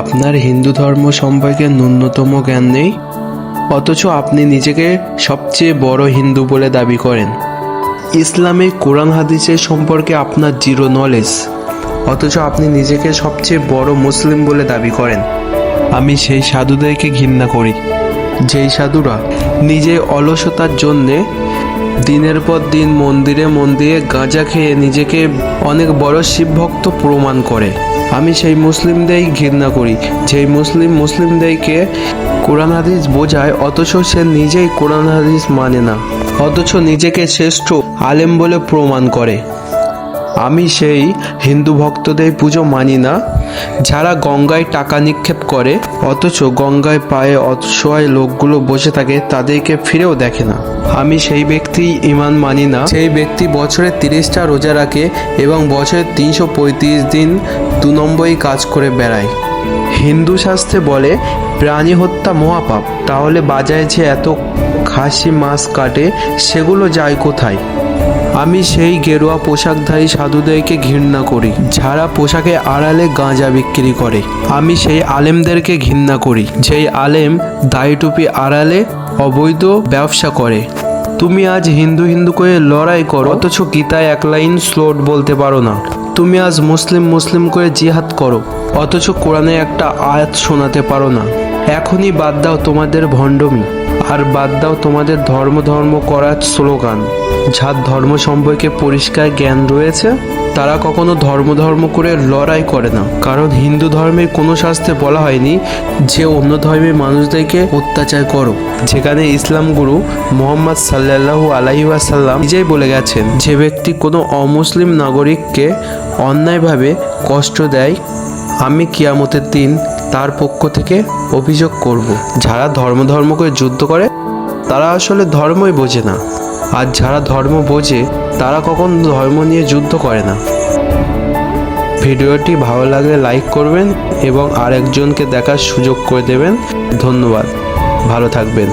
আপনার হিন্দু ধর্ম সম্পর্কে ন্যূনতম জ্ঞান নেই, অথচ আপনি নিজেকে সবচেয়ে বড় হিন্দু বলে দাবি করেন। ইসলামে কোরআন হাদিসের সম্পর্কে আপনার জিরো নলেজ, অথচ আপনি নিজেকে সবচেয়ে বড় মুসলিম বলে দাবি করেন। আমি সেই সাধুদেরকে ঘৃণা করি, যেই সাধুরা নিজে অলসতার জন্যে দিনের পর দিন মন্দিরে মন্দিরে গাঁজা খেয়ে নিজেকে অনেক বড় শিবভক্ত প্রমাণ করে। আমি সেই মুসলিমদেরই ঘৃণা করি, যেই মুসলিমদেরকে কোরআন হাদিস বোঝায়, অথচ সে নিজেই কোরআন হাদিস মানে না, অথচ নিজেকে শ্রেষ্ঠ আলেম বলে প্রমাণ করে। আমি সেই হিন্দু ভক্তদের পুজো মানি না, যারা গঙ্গায় টাকা নিক্ষেপ করে, অথচ গঙ্গায় পায়ে অসহায় লোকগুলো বসে থাকে, তাদেরকে ফিরেও দেখে না। আমি সেই ব্যক্তি ইমান মানি না, সেই ব্যক্তি বছরে 30টা রোজা রাখে এবং বছরে 335 দিন 2 নম্বরই কাজ করে বেড়ায়। হিন্দু শাস্ত্রে বলে প্রাণী হত্যা মহাপাপ, তাহলে বাজারে যে এত খাসি মাছ কাটে সেগুলো যায় কোথায়? আমি সেই গেরুয়া পোশাকধারী সাধুদেরকে ঘৃণা করি, যারা পোশাকে আড়ালে গাঁজা বিক্রি করে। আমি সেই আলেমদেরকে ঘৃণা করি, যেই আলেম দাড়ি টুপি আড়ালে অবৈধ ব্যবসা করে। তুমি আজ হিন্দু হিন্দু করে লড়াই করো, অথচ গীতায় এক লাইন শ্লোক বলতে পারো না। তুমি আজ মুসলিম করে জিহাদ করো, অথচ কোরআনে একটা আয়াত শোনাতে পারো না। এখনই বাদ দাও তোমাদের ভণ্ডমি, আর বাদ দাও তোমাদের ধর্ম করার স্লোগান। যার ধর্ম সম্পর্কে পরিষ্কার জ্ঞান রয়েছে, তারা কখনো ধর্ম করে লড়াই করে না, কারণ হিন্দু ধর্মের কোনো শাস্ত্রে বলা হয়নি যে অন্য ধর্মের মানুষদেরকে অত্যাচার করো। যেখানে ইসলাম গুরু মুহাম্মদ সাল্লাল্লাহু আলাইহি ওয়াসাল্লাম নিজেই বলে গেছেন, যে ব্যক্তি কোনো অমুসলিম নাগরিককে অন্যায়ভাবে কষ্ট দেয়, আমি কিয়ামতের দিন তার পক্ষ থেকে অভিযোগ করব। যারা ধর্ম করে যুদ্ধ করে, তারা আসলে ধর্মই বোঝে না, আর যারা ধর্ম বোঝে তারা কখনো ধর্ম নিয়ে যুদ্ধ করে না। ভিডিওটি ভালো লাগলে লাইক করবেন এবং আরেকজনকে দেখার সুযোগ করে দেবেন। ধন্যবাদ, ভালো থাকবেন।